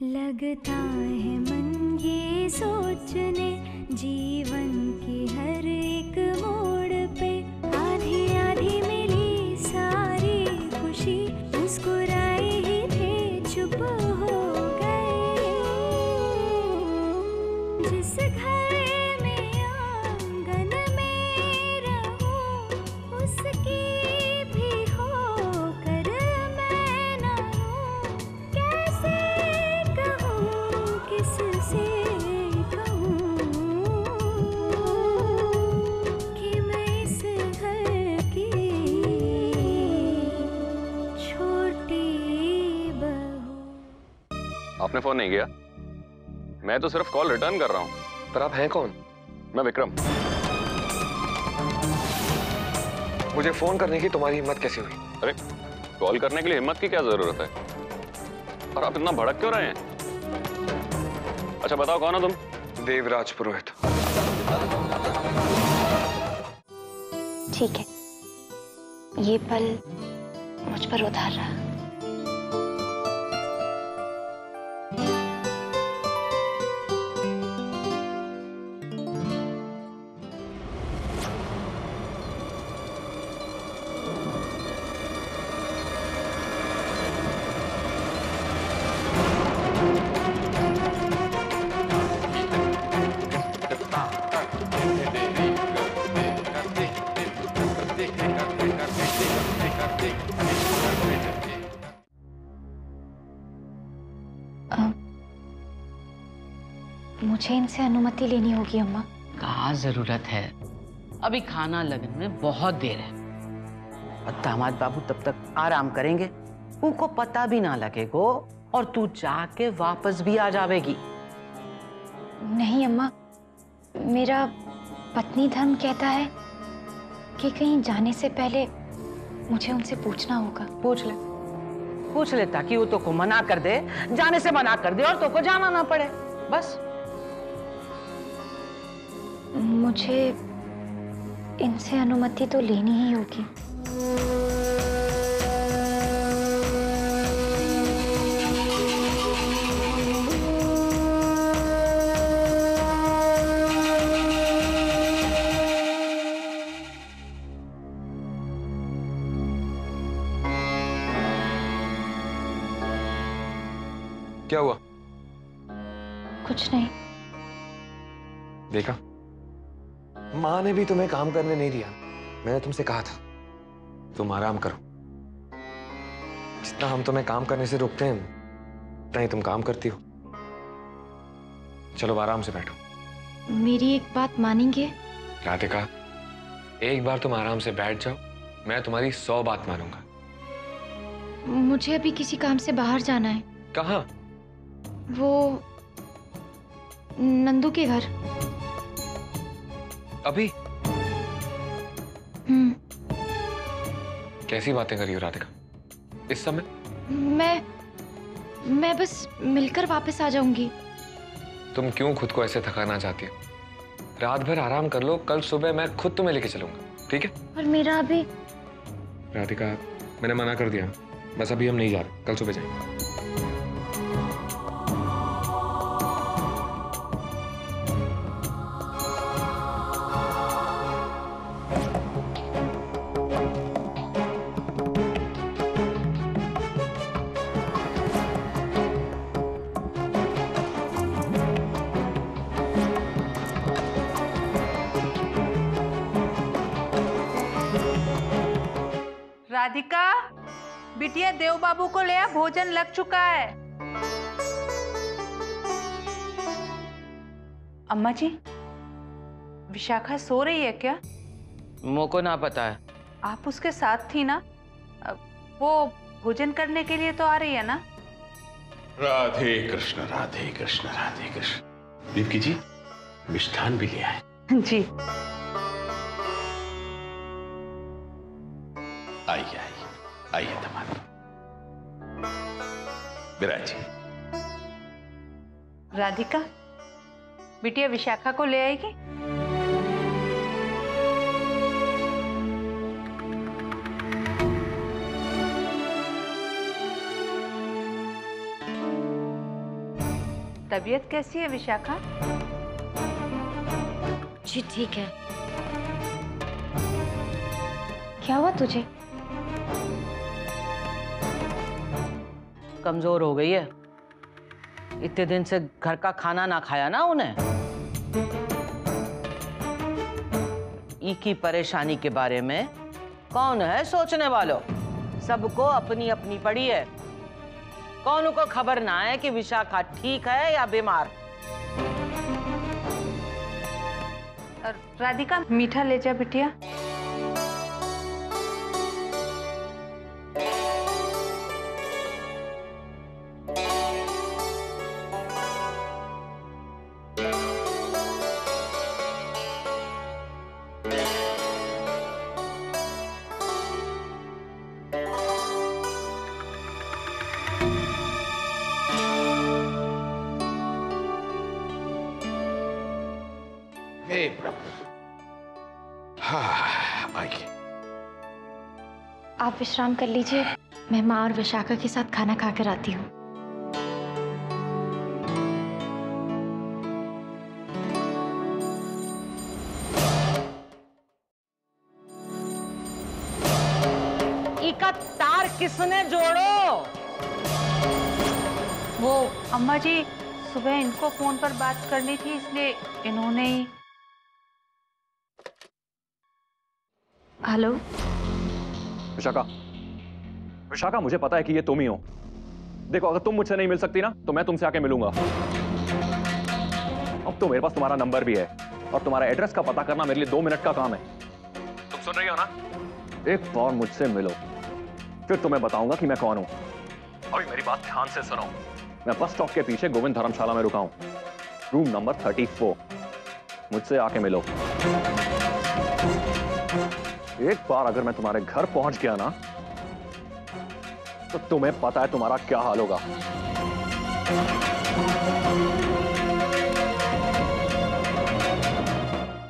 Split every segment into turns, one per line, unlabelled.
लगता है मन ये सोचने जीवन की हर एक मोड़ पे आधी आधी मिली सारी खुशी मुस्कुराए ही थे चुप हो गए। जिस घर में आंगन में रहूं उसकी भी होकर मैं ना हूं। कैसे किससे कहूँ कि मैं इस घर की छोटी बहू।
आपने फोन नहीं किया? मैं तो सिर्फ कॉल रिटर्न कर रहा हूँ।
पर आप हैं कौन?
मैं विक्रम।
मुझे फोन करने की तुम्हारी हिम्मत कैसे हुई?
अरे कॉल करने के लिए हिम्मत की क्या जरूरत है? और आप इतना भड़क क्यों रहे हैं? अच्छा बताओ कौन हो तुम?
देवराज पुरोहित।
ठीक है, ये पल मुझ पर उधार रहा। मुझे इनसे अनुमति लेनी होगी अम्मा।
कहाँ जरूरत है, अभी खाना लगने में बहुत देर है और दामाद बाबू तब तक आराम करेंगे, उनको पता भी ना लगेगा और तू जाके वापस भी आ जावेगी।
नहीं अम्मा, मेरा पत्नी धर्म कहता है कि कहीं जाने से पहले मुझे उनसे पूछना होगा।
पूछ ले ताकि वो तो को मना कर दे, जाने से मना कर दे और तो को जाना ना पड़े, बस।
मुझे इनसे अनुमति तो लेनी ही होगी।
क्या हुआ?
कुछ नहीं।
देखा, माँ ने भी तुम्हें काम करने नहीं दिया। मैंने तुमसे कहा था तुम आराम करो। जितना हम तुम्हें काम करने से रोकते हैं उतना ही तुम काम करती हो। चलो आराम से बैठो।
मेरी एक बात मानेंगे?
राधिका, एक बार तुम आराम से बैठ जाओ, मैं तुम्हारी 100 बात मानूंगा।
मुझे अभी किसी काम से बाहर जाना है।
कहाँ?
वो नंदू के घर।
अभी? कैसी बातें कर रही हो राधिका इस समय?
मैं बस मिलकर वापस आ जाऊंगी।
तुम क्यों खुद को ऐसे थकाना चाहती हो? रात भर आराम कर लो, कल सुबह मैं खुद तुम्हें लेके चलूंगा, ठीक है?
और मेरा अभी।
राधिका, मैंने मना कर दिया, बस अभी हम नहीं जा रहे, कल सुबह जाएंगे।
राधिका, बिटिया देव बाबू को ले आ, भोजन लग चुका है। अम्मा जी, विशाखा सो रही है क्या?
मोको ना पता है।
आप उसके साथ थी ना, वो भोजन करने के लिए तो आ रही है ना?
राधे कृष्ण राधे कृष्ण राधे कृष्ण। दीपकी जी, मिष्ठान भी लिया है।
जी।
आइए आइए आइए दामाद। विराजी।
राधिका, बिटिया विशाखा को ले आएगी? तबीयत कैसी है विशाखा?
जी ठीक है। क्या हुआ तुझे?
कमजोर हो गई है। इतने दिन से घर का खाना ना खाया ना उन्हें। ई की परेशानी के बारे में कौन है सोचने वालों? सबको अपनी अपनी पड़ी है। कौन को खबर ना है कि विशाखा ठीक है या बीमार।
राधिका, मीठा ले जा बिटिया।
हे प्रभु। हाँ, आइए।
आप विश्राम कर लीजिए, मैं माँ और विशाखा के साथ खाना खा कर आती हूँ।
इका तार किसने जोड़ो?
वो अम्मा जी, सुबह इनको फोन पर बात करनी थी, इसलिए इन्होंने ही।
हेलो
विशाखा, विशाखा मुझे पता है कि ये तुम ही हो। देखो, अगर तुम मुझसे नहीं मिल सकती ना तो मैं तुमसे आके मिलूंगा। अब तो मेरे पास तुम्हारा नंबर भी है और तुम्हारा एड्रेस का पता करना मेरे लिए 2 मिनट का काम है। तुम सुन रही हो ना? एक बार मुझसे मिलो, फिर तुम्हें बताऊंगा कि मैं कौन हूं। अभी मेरी बात ध्यान से सुनो। मैं बस स्टॉप के पीछे गोविंद धर्मशाला में रुका हूं, रूम नंबर 34। मुझसे आके मिलो। एक बार अगर मैं तुम्हारे घर पहुंच गया ना तो तुम्हें पता है तुम्हारा क्या हाल होगा।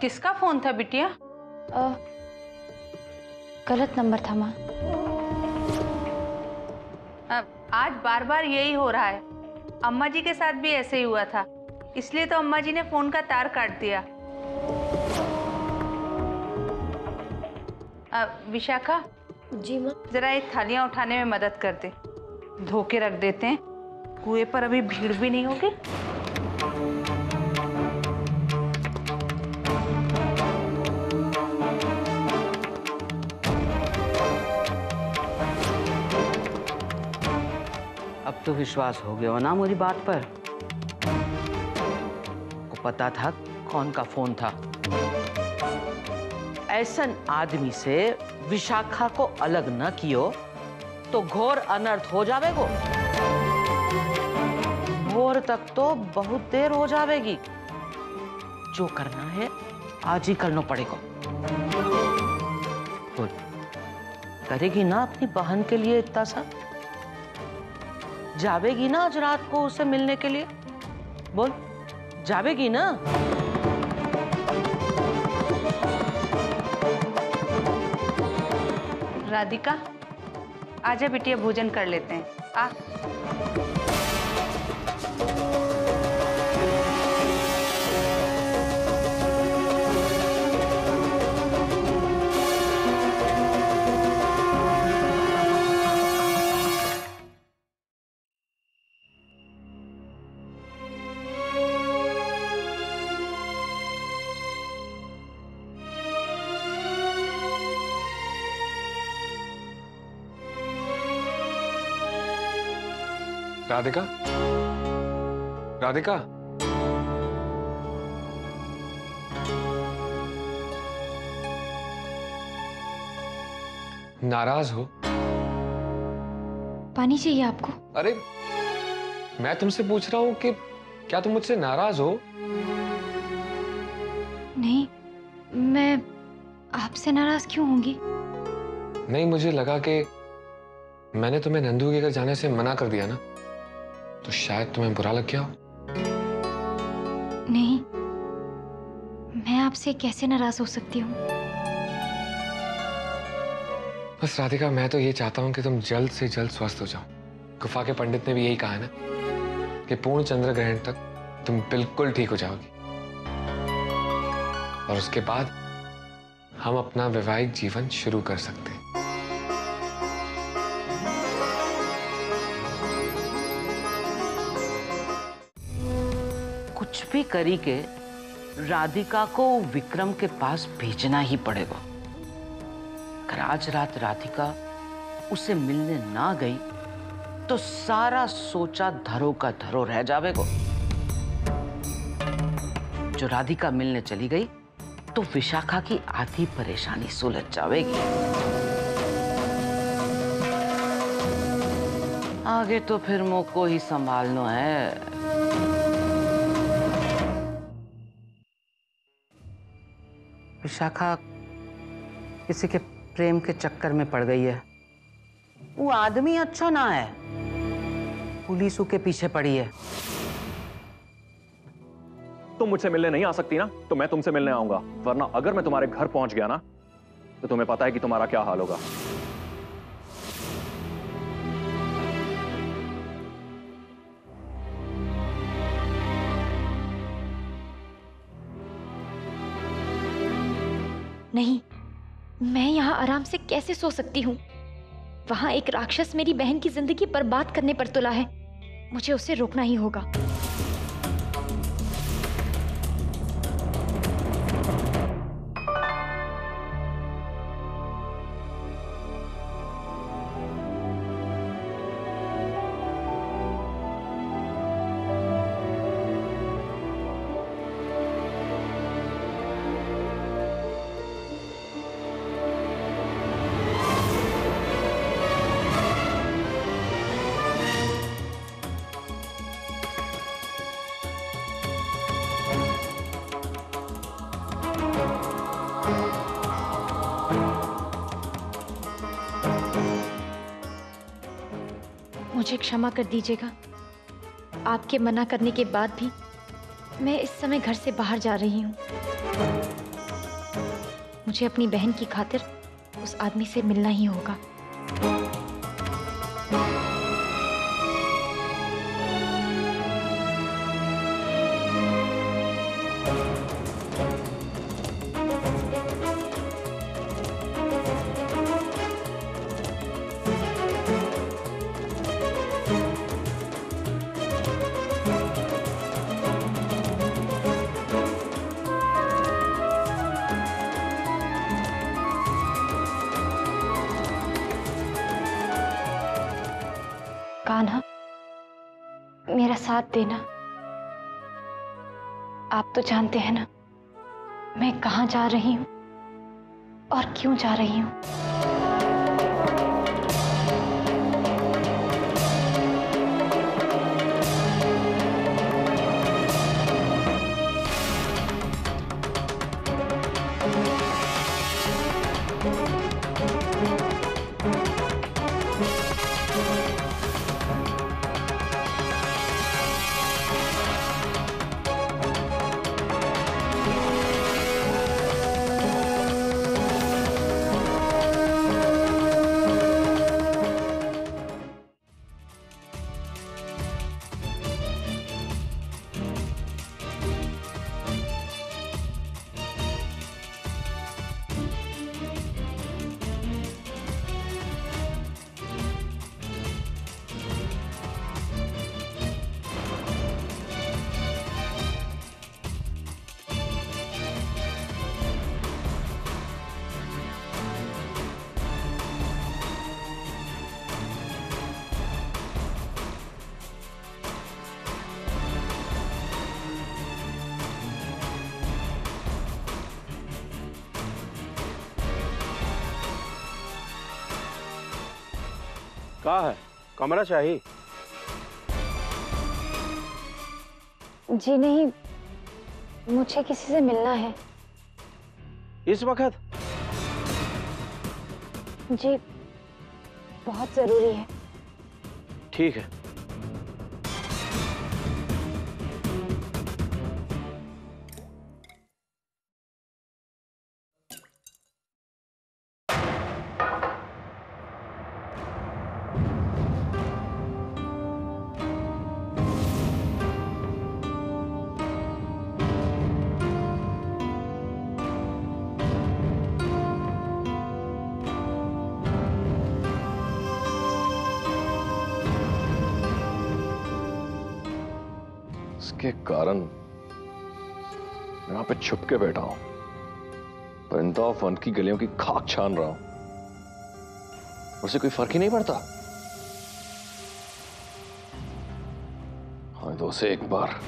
किसका फोन था बिटिया?
गलत नंबर था माँ।
आज बार बार यही हो रहा है। अम्मा जी के साथ भी ऐसे ही हुआ था, इसलिए तो अम्मा जी ने फोन का तार काट दिया। विशाखा
जी माँ।
जरा ये थालियां उठाने में मदद कर दे, धो के रख देते हैं। कुएं पर अभी भीड़ भी नहीं होगी।
अब तो विश्वास हो गया हो ना मेरी बात पर? को पता था कौन का फोन था। ऐसन आदमी से विशाखा को अलग न कियो तो घोर अनर्थ हो जावेगो। भोर तक तो बहुत देर हो जावेगी। जो करना है आज ही करना पड़ेगा। बोल, करेगी ना अपनी बहन के लिए इतना सा? जावेगी ना आज रात को उसे मिलने के लिए? बोल, जावेगी ना?
राधिका, आजा बिटिया, भोजन कर लेते हैं। आ।
राधिका, राधिका, नाराज हो?
पानी चाहिए आपको?
अरे मैं तुमसे पूछ रहा हूं कि क्या तुम मुझसे नाराज हो?
नहीं, मैं आपसे नाराज क्यों होंगी?
नहीं, मुझे लगा कि मैंने तुम्हें नंदू के घर जाने से मना कर दिया ना, तो शायद तुम्हें बुरा लग गया हो।
नहीं, मैं आपसे कैसे नाराज हो सकती हूँ?
बस राधिका, मैं तो ये चाहता हूँ कि तुम जल्द से जल्द स्वस्थ हो जाओ। गुफा के पंडित ने भी यही कहा है ना कि पूर्ण चंद्र ग्रहण तक तुम बिल्कुल ठीक हो जाओगी और उसके बाद हम अपना वैवाहिक जीवन शुरू कर सकते हैं।
कुछ भी करी के राधिका को विक्रम के पास भेजना ही पड़ेगा। अगर आज रात राधिका उसे मिलने ना गई तो सारा सोचा धरो का धरो रह जावेगो। जो राधिका मिलने चली गई तो विशाखा की आधी परेशानी सुलझ जाएगी। आगे तो फिर मुझको ही संभालना है। विशाखा किसी के प्रेम के चक्कर में पड़ गई है। वो आदमी अच्छा ना है, पुलिस उसके पीछे पड़ी है।
तुम मुझसे मिलने नहीं आ सकती ना, तो मैं तुमसे मिलने आऊंगा। वरना अगर मैं तुम्हारे घर पहुंच गया ना, तो तुम्हें पता है कि तुम्हारा क्या हाल होगा।
नहीं, मैं यहाँ आराम से कैसे सो सकती हूँ? वहां एक राक्षस मेरी बहन की जिंदगी बर्बाद करने पर तुला है। मुझे उसे रोकना ही होगा। मुझे क्षमा कर दीजिएगा। आपके मना करने के बाद भी मैं इस समय घर से बाहर जा रही हूँ। मुझे अपनी बहन की खातिर उस आदमी से मिलना ही होगा। कान्हा, मेरा साथ देना। आप तो जानते हैं ना मैं कहाँ जा रही हूँ और क्यों जा रही हूँ।
कहाँ है? कमरा चाहिए?
जी नहीं, मुझे किसी से मिलना है।
इस वक्त?
जी, बहुत जरूरी है।
ठीक है।
उसके कारण यहां पे छुप के बैठा हूं, परिंदा वन की गलियों की खाक छान रहा हूं, उसे कोई फर्क ही नहीं पड़ता। हाँ तो उसे एक बार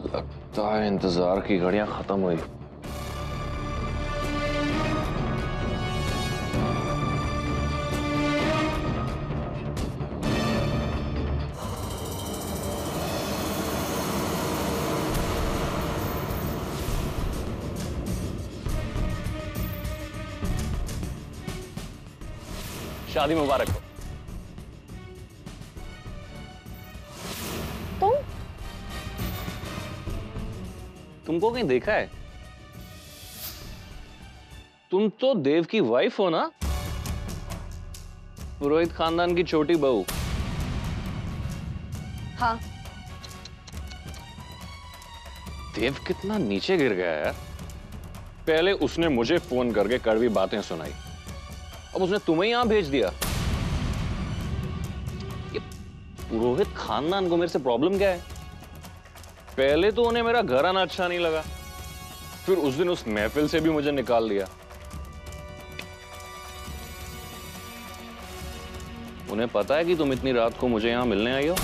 लगता है इंतजार की घड़ियां खत्म हुई। शादी मुबारक हो। तुमको कहीं देखा है? तुम तो देव की वाइफ हो ना? पुरोहित खानदान की छोटी बहू।
हाँ।
देव कितना नीचे गिर गया यार। पहले उसने मुझे फोन करके कड़वी बातें सुनाई, अब उसने तुम्हें यहां भेज दिया। ये पुरोहित खानदान को मेरे से प्रॉब्लम क्या है? पहले तो उन्हें मेरा घर आना अच्छा नहीं लगा, फिर उस दिन उस महफिल से भी मुझे निकाल दिया। उन्हें पता है कि तुम इतनी रात को मुझे यहां मिलने आई हो?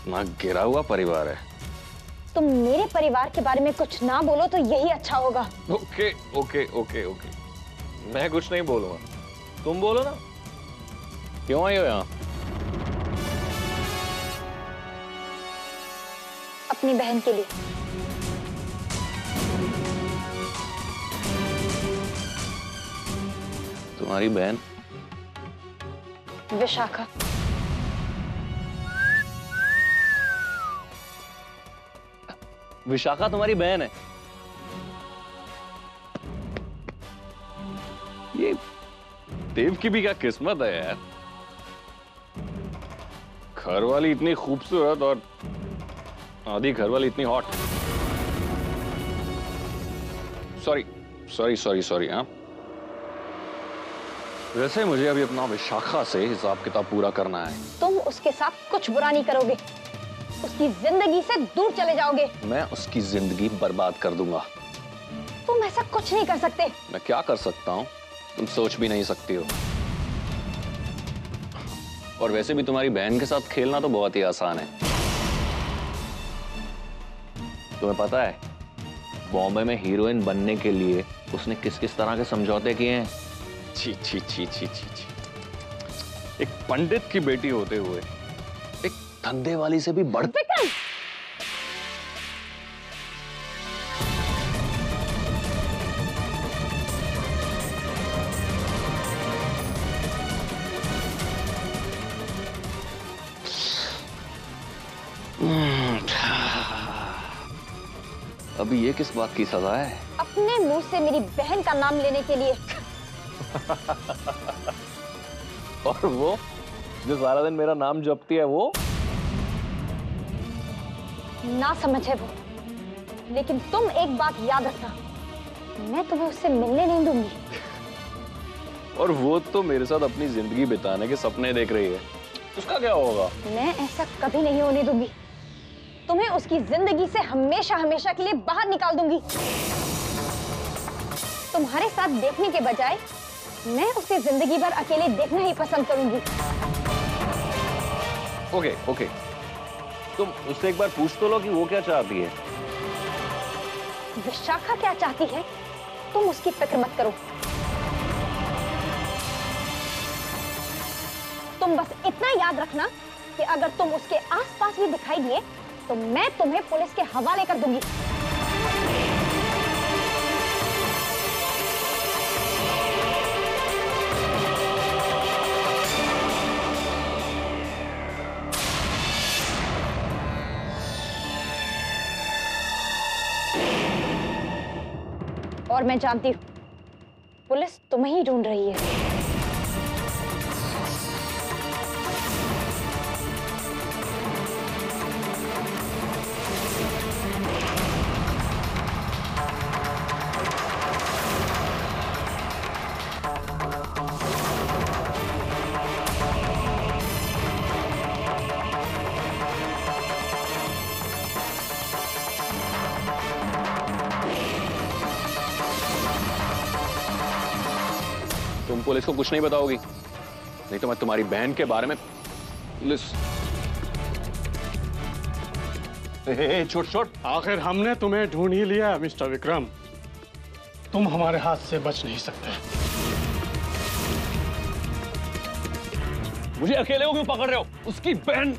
ना गिरा हुआ परिवार है।
तुम मेरे परिवार के बारे में कुछ ना बोलो तो यही अच्छा होगा।
ओके ओके ओके ओके, मैं कुछ नहीं बोलूंगा, तुम बोलो ना। क्यों आई हो यहां?
अपनी बहन के लिए।
तुम्हारी बहन?
विशाखा।
विशाखा तुम्हारी बहन है? ये देव की भी क्या किस्मत है यार। घर वाली इतनी खूबसूरत और आधी घर वाली इतनी hot. Sorry sorry sorry sorry. हाँ, वैसे मुझे अभी अपना विशाखा से हिसाब किताब पूरा करना है।
तुम उसके साथ कुछ बुरा नहीं करोगे, उसकी जिंदगी से दूर चले जाओगे।
मैं उसकी जिंदगी बर्बाद कर दूंगा।
तुम ऐसा कुछ नहीं कर सकते।
मैं क्या कर सकता हूं तुम सोच भी नहीं सकती हो। और वैसे भी तुम्हारी बहन के साथ खेलना तो बहुत ही आसान है। तुम्हें पता है बॉम्बे में हीरोइन बनने के लिए उसने किस किस तरह के समझौते किए हैं? छी छी छी छी छी छी। एक पंडित की बेटी होते हुए एक धंधे वाली से भी बढ़।
विक्रम!
अभी ये किस बात की सजा है?
अपने मुंह से मेरी बहन का नाम लेने के लिए।
और वो जो सारा दिन मेरा नाम जपती है वो?
ना समझे वो, लेकिन तुम एक बात याद रखना, मैं तुम्हें उससे मिलने नहीं दूंगी।
और वो तो मेरे साथ अपनी जिंदगी बिताने के सपने देख रही है, उसका क्या होगा?
मैं ऐसा कभी नहीं होने दूंगी। तुम्हें उसकी जिंदगी से हमेशा हमेशा के लिए बाहर निकाल दूंगी। तुम्हारे साथ देखने के बजाय मैं उसे जिंदगी भर अकेले देखना ही पसंद करूंगी।
ओके ओके, तुम उससे एक बार पूछ तो लो कि वो क्या चाहती है।
विशाखा क्या चाहती है तुम उसकी फिक्र मत करो। तुम बस इतना याद रखना कि अगर तुम उसके आसपास भी दिखाई दिए तो मैं तुम्हें पुलिस के हवाले कर दूंगी। और मैं जानती हूं पुलिस तुम्हें ही ढूंढ रही है।
तुम पुलिस को कुछ नहीं बताओगी, नहीं तो मैं तुम्हारी बहन के बारे में पुलिस। छोड़ छोड़।
आखिर हमने तुम्हें ढूंढ ही लिया मिस्टर विक्रम, तुम हमारे हाथ से बच नहीं सकते।
मुझे अकेले को क्यों पकड़ रहे हो? उसकी बहन